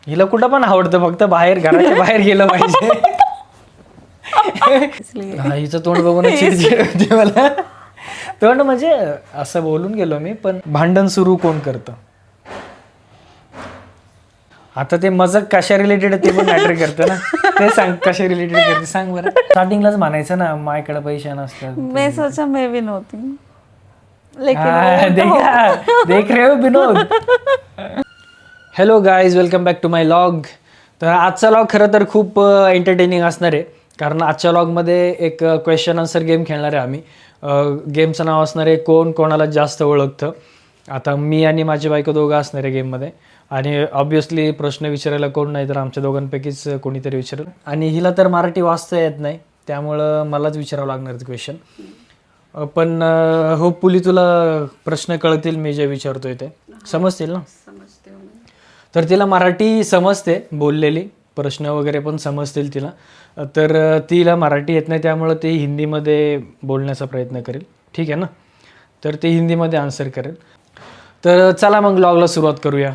हिला कुठं पण आवडतं, फक्त बाहेर घराच्या बाहेर गेलं पाहिजे. हिचं तोंड बघून चिडचिड होते मला. तोंड म्हणजे असं बोलून गेलो मी, पण भांडण सुरू कोण करतं? आता ते मजाक कशा रिलेटेड ते पण मॅटर करतं ना. ते सांग कशा रिलेटेड करते सांग बरं. स्टार्टिंगलाच म्हणायचं ना माझ्याकडे पैसे नसतात. मैं सोचा मैं भी नहोती, देख रहे हो Vinod. Hello guys, welcome back to my vlog. तर आजचा लॉग खरं तर खूप एंटरटेनिंग असणार आहे, कारण आजच्या लॉगमध्ये एक क्वेश्चन आन्सर गेम खेळणार आहे आम्ही. गेमचं नाव असणार आहे कोण कोणाला जास्त ओळखतं. आता मी आणि माझी बायको दोघं असणार आहे गेममध्ये, आणि ऑब्व्हियसली प्रश्न विचारायला कोण नाही तर आमच्या दोघांपैकीच कोणीतरी विचारेल. आणि हिला तर मराठी वाचता येत नाही, त्यामुळं मलाच विचारावं लागणार आहे क्वेश्चन. पण होपफुली तुला प्रश्न कळतील मी जे विचारतोय ते समजतील ना. तर तिला मराठी समजते बोललेली, प्रश्न वगैरे पण समजतील तिला. तर तिला मराठी येत नाही, त्यामुळं ती हिंदीमध्ये बोलण्याचा प्रयत्न करेल. ठीक आहे ना. तर ती हिंदीमध्ये आन्सर करेल. तर चला मग लॉगला सुरुवात करूया.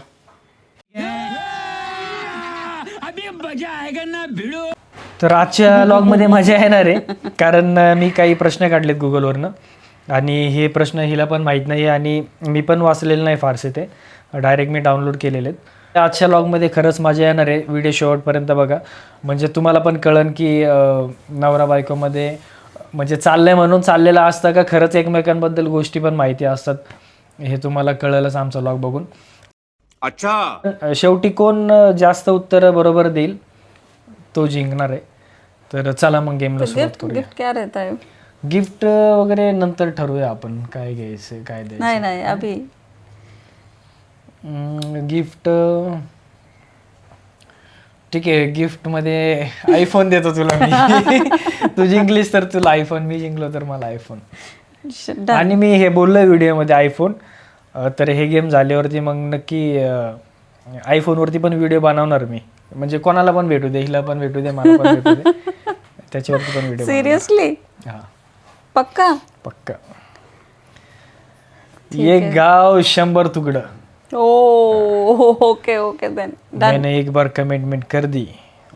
तर आजच्या लॉगमध्ये मजा येणार आहे, कारण मी काही प्रश्न काढलेत गुगलवरनं, आणि हे प्रश्न हिला पण माहीत नाही आणि मी पण वाचलेले नाही फारसे, ते डायरेक्ट मी डाउनलोड केलेले आहेत. आजच्या लॉगमध्ये खरंच मजा येणार आहे. व्हिडिओ शेवटपर्यंत बघा, म्हणजे तुम्हाला पण कळन की नवरा बायकोमध्ये म्हणजे चाललंय म्हणून चाललेलं असतं का खरंच एकमेकांबद्दल गोष्टी पण माहिती असतात, हे तुम्हाला कळलंच आमचा लॉग बघून. अच्छा, शेवटी कोण जास्त उत्तरं बरोबर देईल तो जिंकणार आहे. तर चला मग गेमला सुरुवात करूया. गिफ्ट क्या रहता है? गिफ्ट वगैरे नंतर ठरवूया आपण, काय घ्यायचं काय द्यायचं. नाही अभी गिफ्ट ठीक आहे. गिफ्टमध्ये आयफोन देतो तुला मी. तू जिंकलीस तर तुला आयफोन, मी जिंकलो तर मला आयफोन. आणि मी हे बोललोय व्हिडिओमध्ये आयफोन. तर हे गेम झाल्यावरती मग नक्की आयफोनवरती पण व्हिडिओ बनवणार मी, म्हणजे कोणाला पण भेटू दे, हिला पण भेटू दे, मला पण भेटू दे, त्याच्यावरती पण व्हिडिओ. सिरियसली? हां पक्का पक्का. एक गाव 100 तुकडं. ओके ओके देन मैंने एक बार कमिटमेंट कर दी,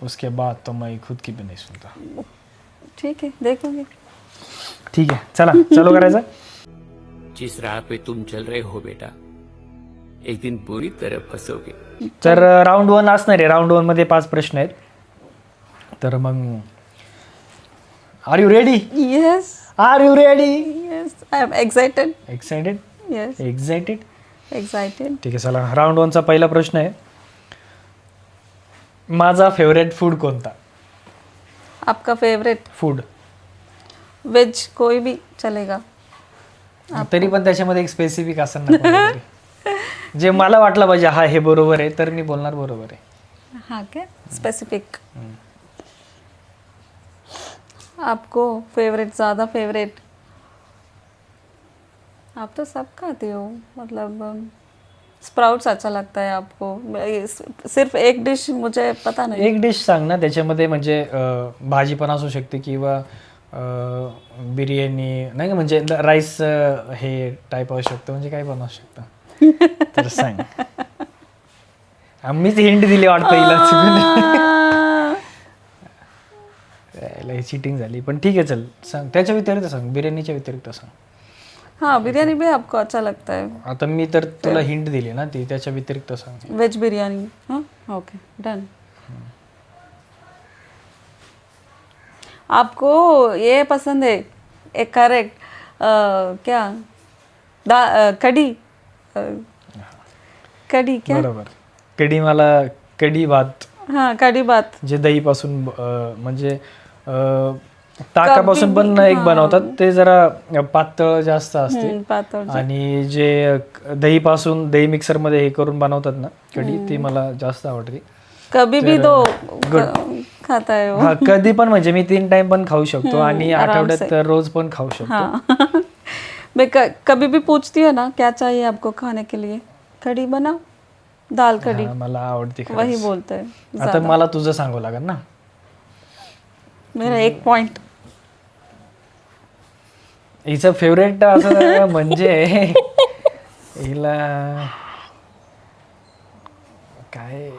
उसके बाद तो मैं खुद की भी नहीं सुनता. ठीक है, देखोगे. ठीक आहे, चला चालू करायचं. जिस राह पे तुम चल रहे हो बेटा, एक दिन बुरी तरह फंसोगे. तर राऊंड 1 असणार आहे. राऊंड 1 मध्ये 5 प्रश्न आहेत. तर मग are you ready? Yes are you ready? Yes, I am excited. Excited? Yes, excited. Excited. ठीक आहे, चला राऊंड 1 चा पहिला प्रश्न आहे. माझा फेवरेट फूड कोणता? आपका फेवरेट फूड वेज कोई भी चलेगा. तरी पण त्याच्यामध्ये एक स्पेसिफिक असेल ना कोणतरी. जे मला वाटलं पाहिजे हा हे बरोबर आहे, तर मी बोलणार बरोबर आहे. हाँ क्या स्पेसिफिक? आपको फेवरेट, ज़्यादा फेवरेट? आप तो सब खाते हो, मतलब स्प्राउट्स अच्छा लगता है आपको. सिर्फ एक डिश मुझे पता नहीं. एक डिश सांग ना, त्याच्यामध्ये म्हणजे भाजी पण असू शकते किंवा बिर्याणी नाही का, म्हणजे राईस हे टाईप असू शकतं, म्हणजे काय पण असू शकतं. तर सांग. आम्हीच हिंट दिली वाटतं हिला. चिटिंग झाली, पण ठीक आहे चल सांग. त्याच्या व्यतिरिक्त सांग, बिर्याणीच्या व्यतिरिक्त सांग. हाँ, बिरयानी भी आपको अच्छा लगता है. आता मी तर तुला हिंट दिली ना, ती त्याच्या व्यतिरिक्त सांग. वेज बिरयानी. हाँ ओके डन. आपको ये पसंद है? एक करेक्ट. क्या कढ़ी. कढ़ी क्या? बरोबर. कढी. मला कढी भात. हाँ कढ़ी भात. जे दहीपासून म्हणजे ताकापासून पण एक बनवतात, ते जरा पातळ जास्त असते. पातळ. आणि जे दहीपासून दही मिक्सर मध्ये हे करून बनवतात ना कढी, ती मला जास्त आवडते. कभी भी तो खाता है वो. हा, कधी पण म्हणजे मी 3 टाइम पण खाऊ शकतो आणि आठवड्यात रोज पण खाऊ शकतो. हाँ. मैं कभी भी पूछती हूँ ना क्या चाहिए आपको खाने के लिए, कढ़ी बनाओ, दाल कढ़ी. मला आवडते खरंच. वही बोलते हैं. आता मला तुझं सांगावं लागेल ना. मेरा 1 पॉइंट. हिचं फेवरेट असं म्हणजे हिला काय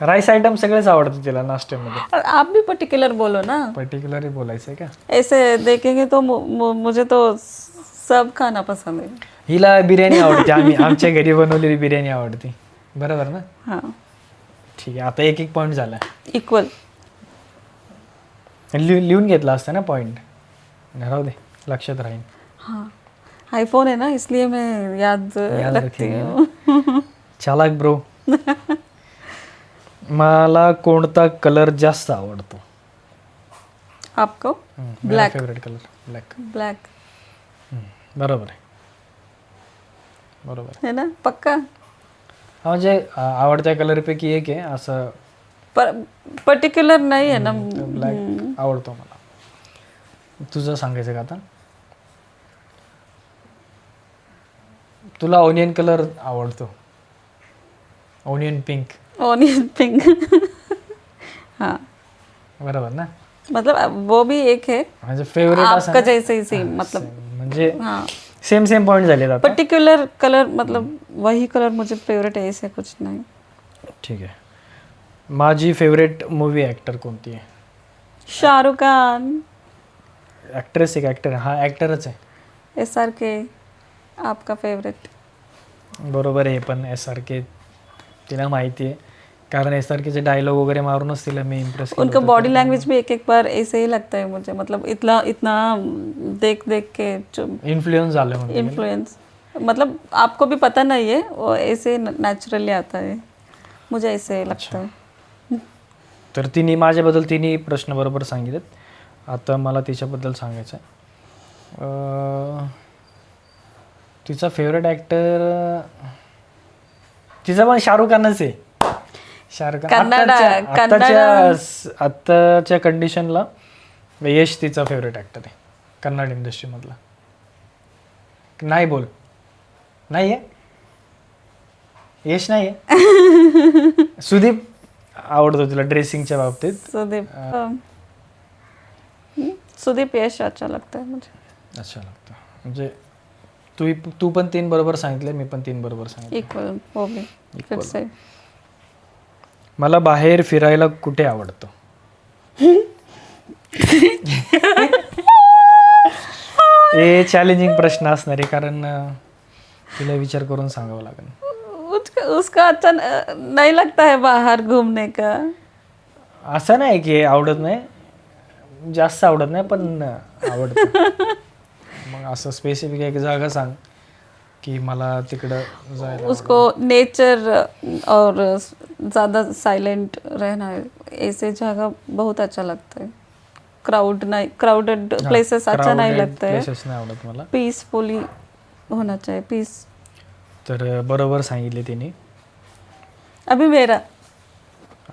राईस आयटम सगळेच आवडतं तिला नाश्त्यामध्ये. और आप भी पर्टिकुलर बोलो ना, पर्टिक्युलरली बोलायचं आहे का? ऐसे देखेंगे तो मुझे तो सब खाना पसंद है. हिला बिर्याणी आवडते. आमच्या घरी बनवलेली बिर्याणी आवडते. बरोबर ना? हाँ, ठीक आहे, आता एक पॉईंट झाला. इक्वल. लिहून घेतला असता ना पॉईंट. राहू दे, लक्षात राहील. हाँ, आईफोन है ना इसलिए मैं याद रखती हूँ. चालाक ब्रो. मला कोणता कलर जास्त आवडतो? आपको मेरा फेवरेट कलर ब्लॅक. ब्लैक बरोबर आहे. बरोबर आहे. है ना, पक्का. हा म्हणजे आवडत्या कलरपैकी एक आहे असं. पर्टिकुलर नाही आहे ना. ब्लॅक आवडतो मला. तुझं सांगायचं का आता? तुला ऑनियन कलर आवडतो. Onion pink. Onion pink. हाँ, बरोबर ना? मतलब वो भी एक है म्हणजे फेवरेट असं आपका जैसे ही सेम. मतलब म्हणजे हाँ, सेम पॉइंट झाले आता. पर्टिकुलर कलर मतलब वही कलर मुझे फेवरेट है, ऐसे कुछ नहीं. ठीक आहे. माझी फेवरेट मूवी ॲक्टर कोणती आहे? शाहरुख खान. ॲक्ट्रेस आहे का ॲक्टर? हा ॲक्टरच आहे. SRK आपका फेवरेट. बरोबर आहे. पण SRK तिला माहिती आहे, कारण SRKचे डायलॉग वगैरे मारूनच तिला मी इम्प्रेस केलं. उनका बॉडी लैंग्वेज भी एक बार ऐसे ही लगता है मुझे. मतलब इतना देख के इन्फ्लुएन्स झालं म्हणजे. इन्फ्लुएंस. मतलब आपको भी पता नहीं है, वो ऐसे नेचुरली आता है, मुझे ऐसे लगता है. तर माझ्याबद्दल तिने प्रश्न बरोबर सांगितलेत. आता मला तिच्याबद्दल सांगायचं आहे. तिचा फेवरेट ॲक्टर तिचा पण शाहरुख खानच आहे. शाहरुख खान. आत्ताच्या कंडिशनला यश तिचा फेवरेट ॲक्टर आहे कन्नड इंडस्ट्रीमधला. नाही बोल. नाही आहे यश? नाही आहे. सुदीप आवडतो तुला ड्रेसिंगच्या बाबतीत? सुदीप यश अच्छा लगता है मुझे. अच्छा लागतं. म्हणजे तू पण 3 बरोबर सांगितले, मी पण 3 बरोबर सांगितले. इक्वल वो भी फिर से. मला बाहेर फिरायला कुठे आवडतं? हे चॅलेंजिंग प्रश्न असणार आहे, कारण तिला विचार करून सांगावं लागेल. उसका अच्छा नहीं लगता है बाहर घूमने का? असं नाही की आवडत नाही, जास्त आवडत नाही, पण आवडतं. मग असं स्पेसिफिक एक जागा सांग कि मला तिकडं जायला. उसको नेचर और ज़्यादा साइलेंट रहना है, ऐसे जगह बहुत अच्छा लगता है. क्राउडेड प्लेसेस अच्छा नहीं लगता है. प्लेसेस नाही आवडत मला. पीसफुली होना चाहिए, पीस. तर बरोबर सांगितले तिने. अभी मेरा.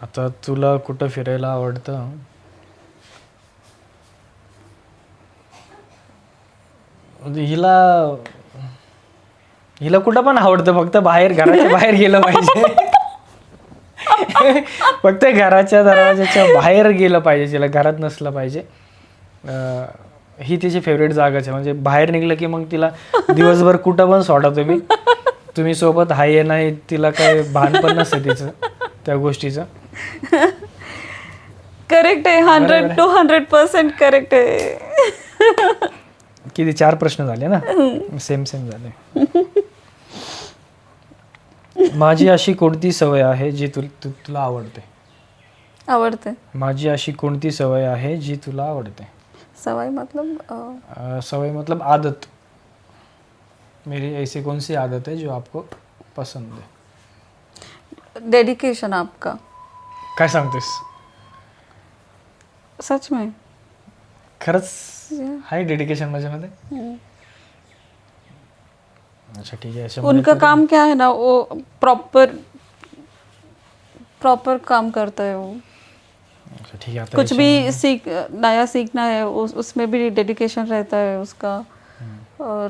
आता तुला कुठं फिरायला आवडतं? हिला कुठं पण आवडतं, फक्त बाहेर, घराच्या बाहेर गेलं पाहिजे. फक्त घराच्या दरवाजाच्या बाहेर गेलं पाहिजे, तिला घरात नसलं पाहिजे. ही तिची फेवरेट जागाच आहे. म्हणजे बाहेर निघलं की मग तिला दिवसभर कुठं पण सोडा तुम्ही सोबत हाय नाही, तिला काय भान पण नसतं तिचं त्या गोष्टीचं. करेक्ट आहे. 100% करेक्ट आहे. किती 4 प्रश्न झाले ना? सेम झाले. माझी अशी कोणती सवय आहे जी तुला आवडते? आवडते. माझी अशी कोणती सवय आहे जी तुला आवडते? सवय मतलब सवय मतलब आदत. मेरी ऐसी कौन सी आदत है जो आपको पसंद है? डेडिकेशन आपका. काय सांगतेस? सच में खरंच आहे डेडिकेशन माझ्यामध्ये? अच्छा ठीक है. उनका काम क्या है ना, वो प्रॉपर काम करता है वो. अच्छा ठीक है. आता कुछ भी नया सीखना है उसमें भी डेडिकेशन रहता है उसका. और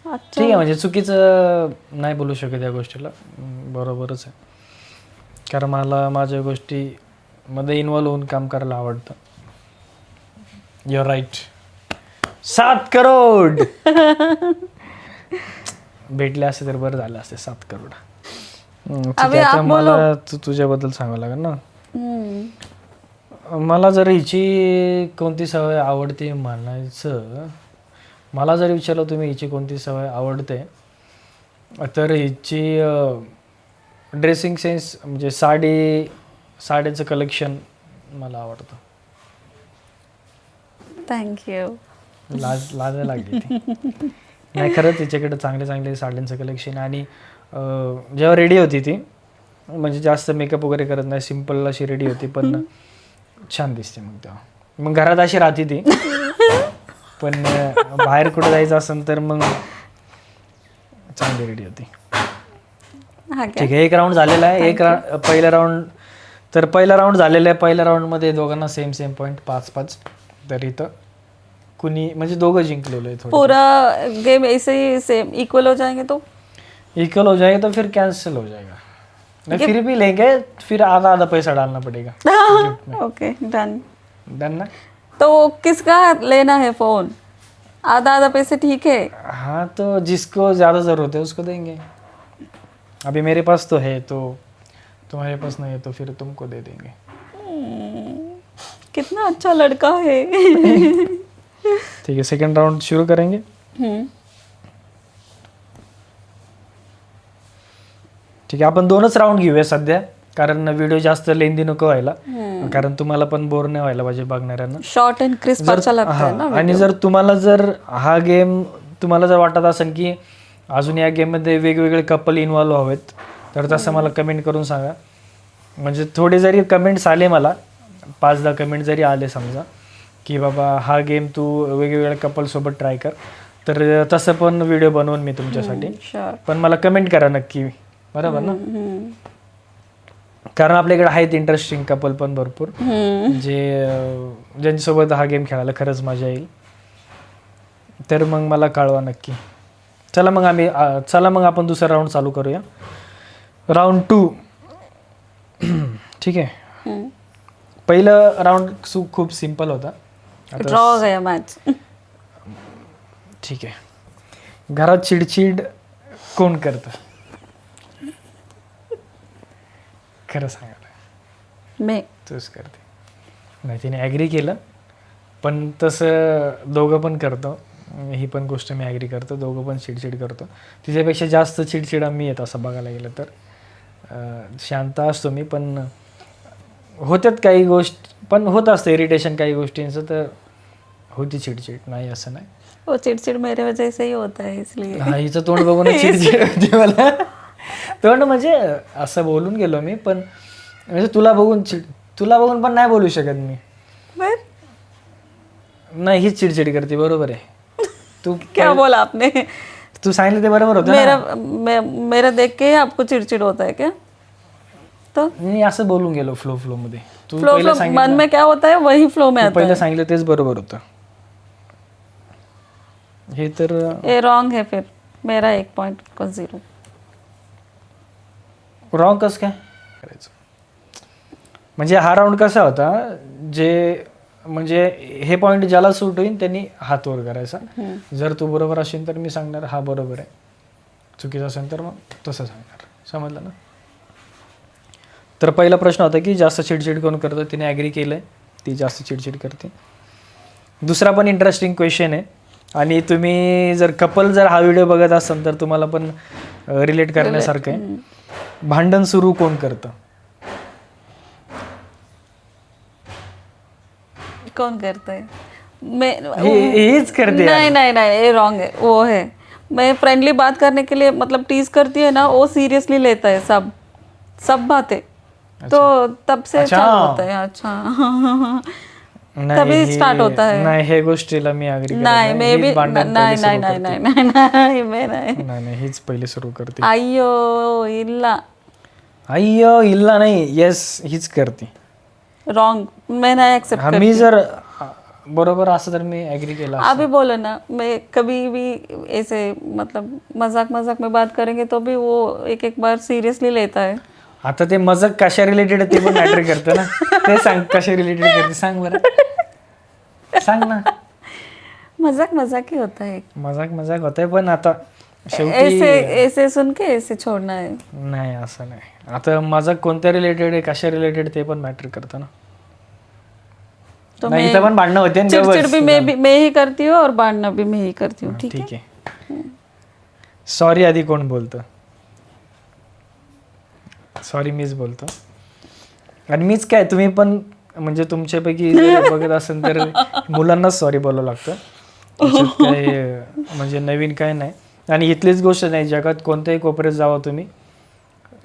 अच्छा ठीक आहे. म्हणजे चुकीचं नाही बोलू शकत या गोष्टीला. बरोबरच आहे, कारण मला माझ्या गोष्टीमध्ये इन्व्हॉल्व होऊन काम करायला आवडतं. You R right. 7 करोड भेटले असते तर बरं झालं असते. 7 करोड. ठीक अभी आहे, आता आप बोलो. मला तुझ्याबद्दल सांगावं लागेल ना. हम्म. मला जर हिची कोणती सवय आवडते म्हणायचं, मला जर विचारलं तुम्ही हिची कोणती सवय आवडते, तर हिची ड्रेसिंग सेन्स म्हणजे साड्यांचं कलेक्शन मला आवडतं. थँक्यू. लाज लागली ती. नाही, खरंच तिच्याकडे चांगले चांगले साड्यांचं कलेक्शन. आणि जेव्हा रेडी होती ती, म्हणजे जास्त मेकअप वगैरे करत नाही, सिम्पल अशी रेडी होती, पण छान दिसते मग तेव्हा. मग घरात अशी राहते ती, पण बाहेर कुठं जायचं असेल तर मग चांगली रेडी होती. हा क्या? ठीक आहे, एक राऊंड झालेला आहे. पहिला राऊंड झालेला आहे. पहिल्या राऊंडमध्ये दोघांना सेम पॉईंट 5-5. तर इथं कुणी म्हणजे दोघं जिंकलेलो आहे. थोडं पूरा गेम ऐसे ही सेम इक्वल हो जाएंगे तो इक्वल हो जाएगा तो फिर कैंसिल हो जाएगा. नहीं, फिर भी लेंगे, फिर आधा आधा पैसा डालना पड़ेगा. Okay done. डन ना. तो किसका लेना है फोन? आधा आधा पैसे ठीक है. हाँ, तो जिसको ज़्यादा ज़रूरत है उसको देंगे. अभी मेरे पास तो है, तो तुम्हारे पास नहीं है तो फिर तुमको दे देंगे. कितना अच्छा लड़का है. ठीक है, सेकंड राउंड शुरू करेंगे. ठीक आहे, आपण 2च राऊंड घेऊया सध्या, कारण व्हिडिओ जास्त लेंदी नको व्हायला, कारण तुम्हाला पण बोर नाही व्हायला पाहिजे बघणाऱ्यांना. शॉर्ट अँड क्रिस्प अच्छा लगता है ना. आणि जर तुम्हाला हा गेम तुम्हाला जर वाटत असेल की अजून या गेममध्ये वेगवेगळे कपल इन्व्हॉल्व हवेत, तर तसं मला कमेंट करून सांगा. म्हणजे थोडे जरी कमेंट्स आले, मला 5-10 कमेंट जरी आले समजा की बाबा हा गेम तू वेगवेगळ्या कपलसोबत ट्राय कर, तर तसं पण व्हिडिओ बनवून मी तुमच्यासाठी. पण मला कमेंट करा नक्की, बरोबर ना. कारण आपल्याकडे आहेत इंटरेस्टिंग कपल पण भरपूर, ज्यांच्यासोबत हा गेम खेळायला खरंच मजा येईल. तर मग मला कळवा नक्की. चला मग आपण दुसरा राऊंड चालू करूया. राऊंड 2. ठीक आहे. पहिलं राऊंड खूप सिंपल होता. ड्रॉ हो गया मैच. ठीक आहे. घरात चिडचिड कोण करतं? खरं सांगायला मैं. तूच करते. नाही, तिने ॲग्री केलं, पण तसं दोघं पण करतो. ही पण गोष्ट मी ॲग्री करतो, दोघं पण चिडचिड करतो. तिच्यापेक्षा जास्त चिडचिडा मी येत असं बघायला गेलं तर. शांत असतो मी, पण होतात काही पण होत असतं इरिटेशन काही गोष्टींचं, तर होती चिडचिड, नाही असं नाही. वो चिड़चिड़ मेरे वजह से ही होता है इसलिए. हा, हिचं तोंड बघून चिडचिड होते मला. तोंड म्हणजे असं बोलून गेलो मी, पण म्हणजे तुला बघून पण नाही बोलू शकत मी. नाही, हीच चिडचिड करते. बरोबर आहे. तू क्या बोला आपने? तू सांगितलं ते बरोबर होतं ना. मेरा देख के आपको चिड़चिड़ होता है क्या? तो मी असं बोलून गेलो फ्लो मध्ये. तू फ्लो पहिलं मन में क्या होता है वही फ्लो में आता पहिलं सांगितलं तेच बरोबर होतं. हे तर है. ये रॉन्ग है. फिर मेरा 1 पॉइंट को 0. रॉंग कसं काय करायचं? म्हणजे हा राऊंड कसा होता, म्हणजे हे पॉईंट ज्याला सूट होईल त्यांनी हात वर करायचा. जर तू बरोबर असेल तर मी सांगणार हा बरोबर आहे, चुकीचं असेल तर मग तसं सांगणार. समजलं ना. तर पहिला प्रश्न होता की जास्त चिडचिड कोण करतं. तिने ॲग्री केलंय, ती जास्त चिडचिड करते. दुसरा पण इंटरेस्टिंग क्वेश्चन आहे, आणि तुम्ही जर हा व्हिडिओ बघत असाल तर तुम्हाला पण रिलेट करण्यासारखं आहे. भांडण सुरू कोण करतं? कौन करता है? मैं. हेच करते. नहीं ये रॉन्ग है. वो है, मैं फ्रेंडली बात करने के लिए मतलब टीज करती है ना, वो सीरियसली लेता है सब बातें. तो तब से चालू होता है. अच्छा. तभी स्टार्ट होता है. नाही, हे गोष्टीला मी ॲग्री करत नहीं मैं भी नहीं हीच पहिले सुरू करते. अय्यो इल्ला नाही, येस हीच करते. रॉन्ग. मैं नहीं एक्सेप्ट करती. मी जर बरोबर असं तर मी ॲग्री केला. आप ही बोलो ना. मैं कभी भी ऐसे मतलब मजाक में बात करेंगे तो भी वो एक बार सीरियसली लेता है. आता ते मजाक कशा रिलेटेड ते पण मॅटर करतं ना. ते सांग, कशा रिलेटेड करते सांग बरं. सांग ना. मजाक ही होता है. मजाक होत आहे, पण आता ऐसे ऐसे सुन के ऐसे छोड़ना है. नाही असं नाही. आता माझा कोणत्या रिलेटेड आहे कशा रिलेटेड ते पण मॅटर करतं ना. तो नाही इथं पण भांडणं होते ना चिड़चिड़ भी मैं ही करती हूँ और बांटना भी मैं ही करती हूँ. ठीक ठीक आहे. सॉरी आधी कोण बोलतं? सॉरी मीच बोलतो. आणि मीच काय तुम्ही पण म्हणजे तुमच्यापैकी जर बघत असेल तर मुलांनाच सॉरी बोलावं लागतं. त्याच्यात काय म्हणजे नवीन काय नाही. आणि इथलीच गोष्ट नाही, जगात कोणत्याही कोपऱ्यात जावा तुम्ही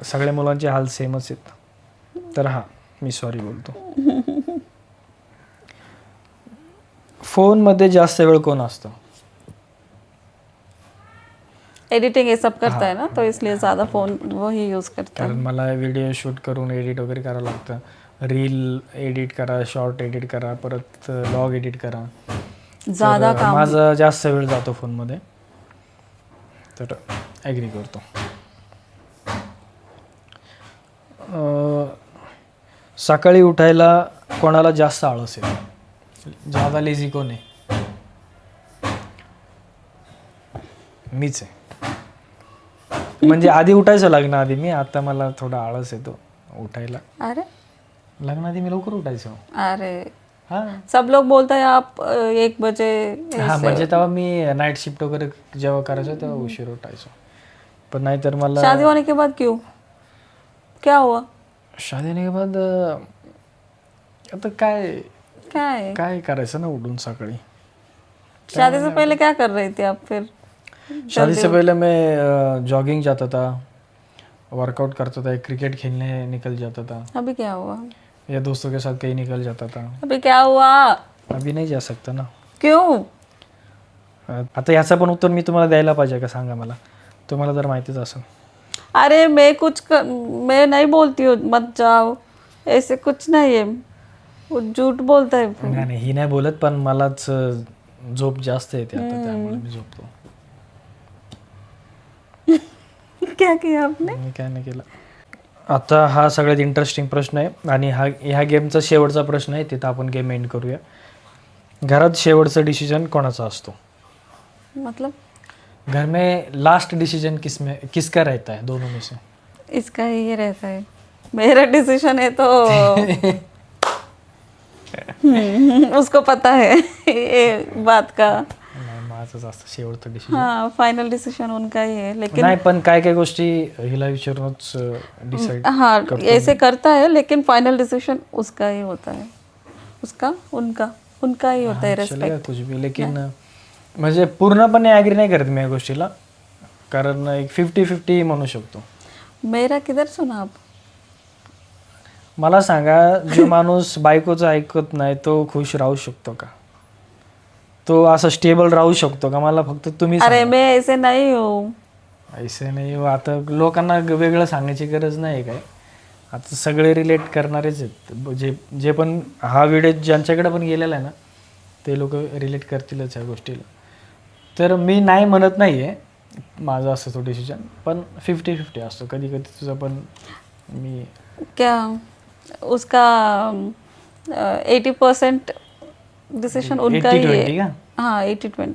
सगळ्या मुलांचे हाल सेमच आहेत. तर हा मी सॉरी बोलतो. फोनमध्ये जास्त वेळ कोण असतं? एडिटिंग ये सब करता है ना, तो इसलिए ज्यादा फोन वो ही यूज करता है. कारण मला व्हिडिओ शूट करून एडिट वगैरे करावं लागतं. रील एडिट करा, शॉर्ट एडिट करा, परत लॉग एडिट करा. ज्यादा तर काम माझा जास्त वेळ जातो फोनमध्ये. तर ॲग्री करतो. सकाळी उठायला कोणाला जास्त आळस येतो? ज्यादा लेझी कोण आहे? मीच आहे. म्हणजे आधी उठायचं लग्नाआधी मी, आता मला थोडा आळस येतो उठायला. अरे लग्नाआधी मी लवकर उठायचो. अरे हा सब लोग बोलते हैं आप 1 बजे हा म्हणजे तेव्हा मी नाईट शिफ्ट वगैरे जेव्हा करायचो तेव्हा उशीर उठायचो. पण नाहीतर मला शादी होने के बाद क्यों, क्या हुआ? शादी होने के बाद आता काय क्या है? काय करायचं ना उठून सकाळी. शादी से पहले क्या कर रही थी आप फिर? शादी से पहले मैं जॉगिंग जाता था, वर्कआउट करता था, क्रिकेट खेलने निकल जाता था, अभी क्या हुआ? या दोस्तों के साथ कहीं निकल जाता था. अभी क्या हुआ? अभी नहीं जा सकता ना. क्यों? आता याचं पण उत्तर मी तुम्हाला द्यायला पाहिजे का सांगा मला, तुम्हाला जर माहितीच असेल. अरे मैं नहीं बोलती हूँ मत जाओ, ऐसे कुछ नहीं है, वो झूठ बोलता है. नाही नाही, ही नाही बोलत, पण मलाच झोप जास्त येते आता, त्यामुळे मी झोपतो. क्या किया आपने? मी काय नाही केलं. आता हा सगळ्यात इंटरेस्टिंग प्रश्न आहे आणि ह्या गेमचा शेवटचा प्रश्न आहे, तिथं आपण गेम एंड करूया. घरात शेवटचा डिसिजन कोणाचा असतो? मतलब घर में लास्ट डिसीजन किसका रहता है दोनों में से? इसका ही रहता है, मेरा डिसीजन है तो उसको पता है ये बात का. नाही, माझंच असतं शेवटचं डिसिजन. हाँ फाइनल डिसीजन उनका ही है, लेकिन नाही, पण काय काय गोष्टी हिला विचारूनच डिसाईड. हाँ ऐसे करता है, लेकिन फाइनल डिसीजन उसका ही होता है. उसका उनका ही होता है. चलेगा कुछ भी, लेकिन म्हणजे पूर्णपणे ॲग्री नाही करत मी या गोष्टीला, कारण एक 50-50 म्हणू शकतो. मेरा किधर सुना आप? मला सांगा, जो माणूस बायकोचं ऐकत नाही तो खुश राहू शकतो का? तो असं स्टेबल राहू शकतो का? मला फक्त तुम्ही अरे मैं ऐसे नहीं हूँ. ऐसे नाही हो, आता लोकांना वेगळं सांगायची गरज नाही काय. आता सगळे रिलेट करणारेच आहेत. जे पण हा व्हिडिओ ज्यांच्याकडे पण गेलेला आहे ना, ते लोक रिलेट करतीलच ह्या गोष्टीला. तर मी नाही म्हणत नाही आहे, माझा असतो तो डिसिजन, पण 50-50 असतो. कधी कधी तुझं पण मी क्या उसका 80% डिसीजन उनका ही 80-20 है. का? हाँ 80-20.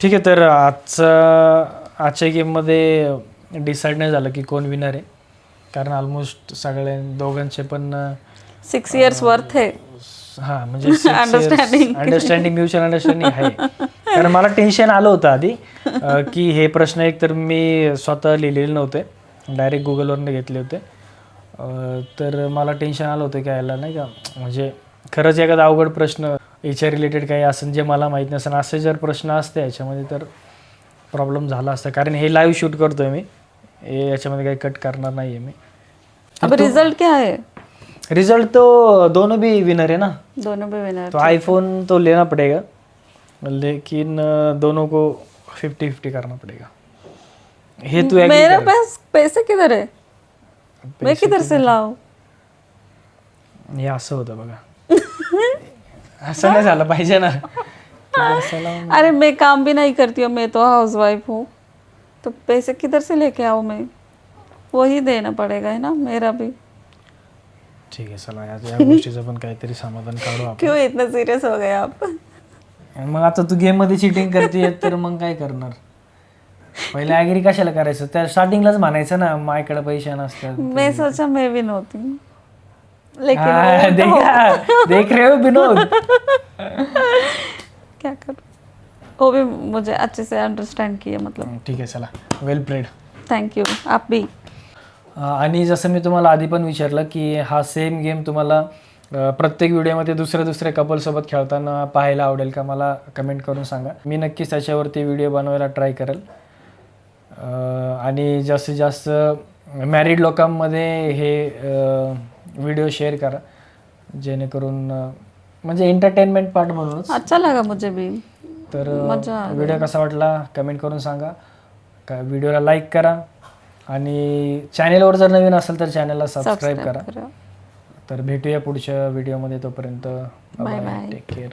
ठीक आहे. तर आजच्या गेममध्ये डिसाईड नाही झालं की कोण विनर आहे, कारण ऑलमोस्ट सगळ्या दोघांचे पण 6 years वर्थ है. हा म्हणजे Understanding. अंडरस्टँडिंग, म्युच्युअल अंडरस्टँडिंग आहे. कारण मला टेन्शन आलं होतं आधी की हे प्रश्न एक तर मी स्वतः लिहिलेले नव्हते, डायरेक्ट गुगलवरनं घेतले होते. तर मला टेन्शन आलं होतं की यायला नाही का, म्हणजे खरंच एखादा अवघड प्रश्न याच्या रिलेटेड काही असेल जे मला माहीत नसेल, असे जर प्रश्न असते याच्यामध्ये तर प्रॉब्लेम झाला असता. कारण हे लाईव्ह शूट करतोय मी, याच्यामध्ये काही कट करणार नाही आहे मी. अब रिजल्ट क्या है? रिजल्ट तो दोनों भी विनर है ना, दोनों भी विनर. तो आईफोन तो लेना पड़ेगा, लेकिन दोनों को 50-50 करना पड़ेगा. हे तू agree मेरा कर. पास पैसे किधर है? मैं किधर से लाऊं? हे असं होतं बघा. असं नाही झालं पाहिजे ना. अरे मैं काम भी नहीं करती हूँ, मैं तो हाउस वाइफ हूँ, तो पैसे किधर से लेके आऊँ मैं? वही देना पड़ेगा है ना मेरा भी. ठीक आहे, चला या गोष्टीचं पण काहीतरी समाधान काढू आपण. क्यों इतना सीरियस हो गए आप? मग आता तू गेम मध्ये चिटिंग करते तर मग काय करणार? पहिले ॲग्री कशाला करायचं, त्या स्टार्टिंगलाच म्हणायचं ना माझ्याकडे पैसे नसतात. मैं सोचा मैं भी नहोती, लेकिन हाँ, देख रहे हो विनोद. क्या करूं, वो भी मुझे अच्छे से अंडरस्टँड किया, मतलब ठीक आहे, चला, वेल प्लेड. थैंक यू, आप भी. आणि जसं मी तुम्हाला आधी पण विचारलं की हा सेम गेम तुम्हाला प्रत्येक व्हिडिओमध्ये दुसऱ्या कपलसोबत खेळताना पाहायला आवडेल का, मला कमेंट करून सांगा. मी नक्कीच त्याच्यावरती व्हिडिओ बनवायला ट्राय करेल. आणि जास्तीत जास्त मॅरिड लोकांमध्ये हे व्हिडिओ शेअर करा, जेणेकरून म्हणजे एंटरटेनमेंट पार्ट म्हणूनच. अच्छा लगा मुझे भी. तर व्हिडिओ कसा वाटला कमेंट करून सांगा. व्हिडिओला लाईक करा आणि चॅनेलवर जर नवीन असेल तर चॅनलला सबस्क्राईब करा. तर भेटूया पुढच्या व्हिडिओमध्ये, तोपर्यंत बाय बाय, टेक केअर.